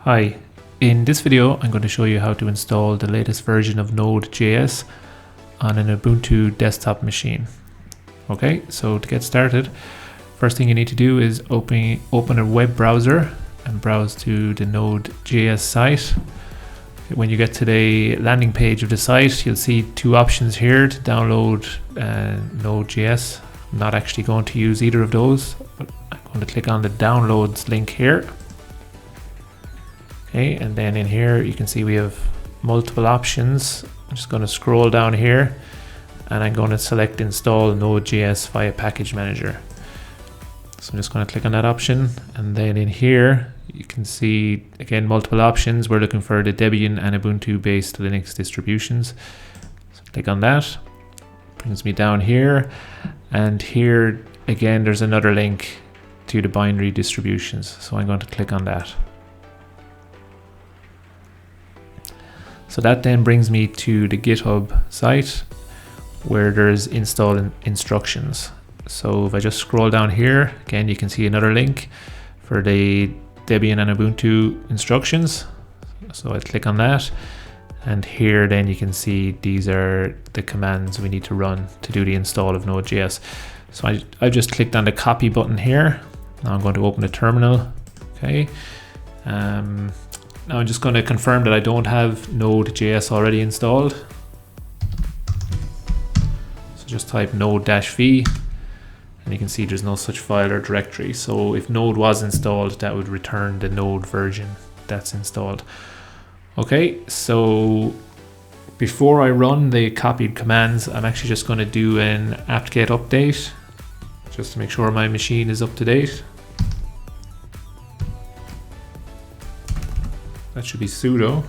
Hi, in this video I'm going to show you how to install the latest version of NodeJS on an Ubuntu desktop machine. Okay, so to get started, first thing you need to do is open a web browser and browse to the NodeJS site. When you get to the landing page of the site, you'll see two options here to download NodeJS. I'm not actually going to use either of those, but I'm going to click on the downloads link here. Okay, and then in here you can see we have multiple options. I'm just going to scroll down here and I'm going to select install Node.js via package manager. So I'm just going to click on that option, and then in here you can see again multiple options. We're looking for the Debian and Ubuntu based Linux distributions. So click on that, brings me down here, and here again there's another link to the binary distributions. So I'm going to click on that. So that then brings me to the GitHub site where there's install instructions. So if I just scroll down here, again, you can see another link for the Debian and Ubuntu instructions. So I click on that, and here then you can see these are the commands we need to run to do the install of Node.js. So I just clicked on the copy button here. Now I'm going to open the terminal. Okay. Now I'm just going to confirm that I don't have Node.js already installed. So just type node-v, and you can see there's no such file or directory. So if Node was installed, that would return the Node version that's installed. Okay, so before I run the copied commands, I'm actually just going to do an apt-get update just to make sure my machine is up to date. That should be sudo.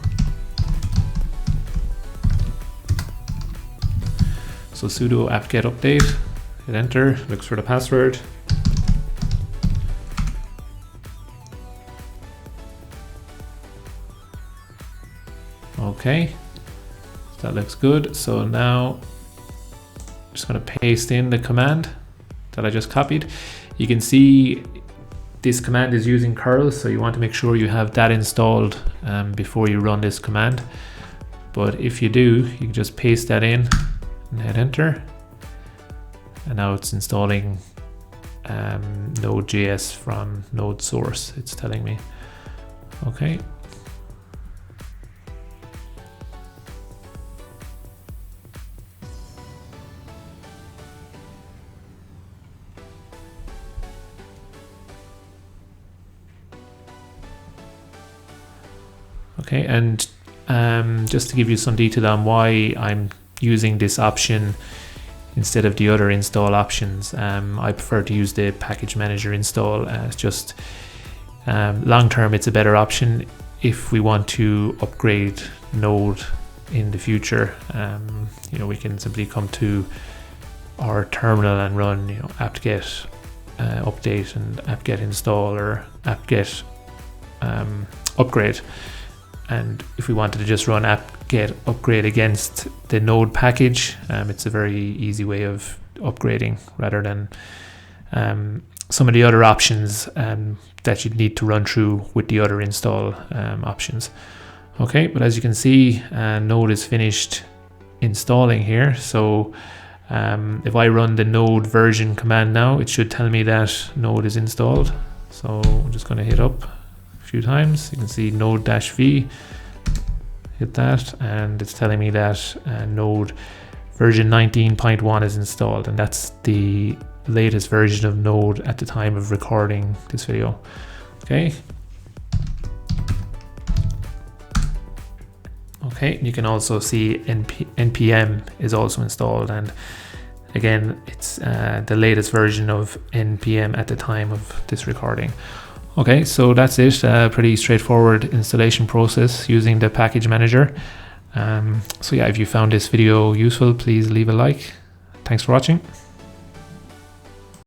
So sudo apt-get update, hit enter, looks for the password. Okay, that looks good. So now I'm just going to paste in the command that I just copied. You can see this command is using curl, so you want to make sure you have that installed before you run this command. But if you do, you can just paste that in and hit enter. And now it's installing Node.js from node source, it's telling me. Okay. Okay, and just to give you some detail on why I'm using this option instead of the other install options, I prefer to use the package manager install. It's just long term it's a better option if we want to upgrade Node in the future. You know, we can simply come to our terminal and run, you know, apt-get update and apt-get install or apt-get upgrade. And if we wanted to just run apt-get upgrade against the Node package, it's a very easy way of upgrading rather than some of the other options that you'd need to run through with the other install options. Okay, but as you can see, Node is finished installing here. So if I run the Node version command now, it should tell me that Node is installed. So I'm just going to hit up few times. You can see node-v, hit that, and it's telling me that Node version 19.1 is installed, and that's the latest version of Node at the time of recording this video. Okay. Okay, you can also see npm is also installed, and again it's the latest version of npm at the time of this recording. Okay, so that's it. Pretty straightforward installation process using the package manager. So yeah, if you found this video useful, please leave a like. Thanks for watching.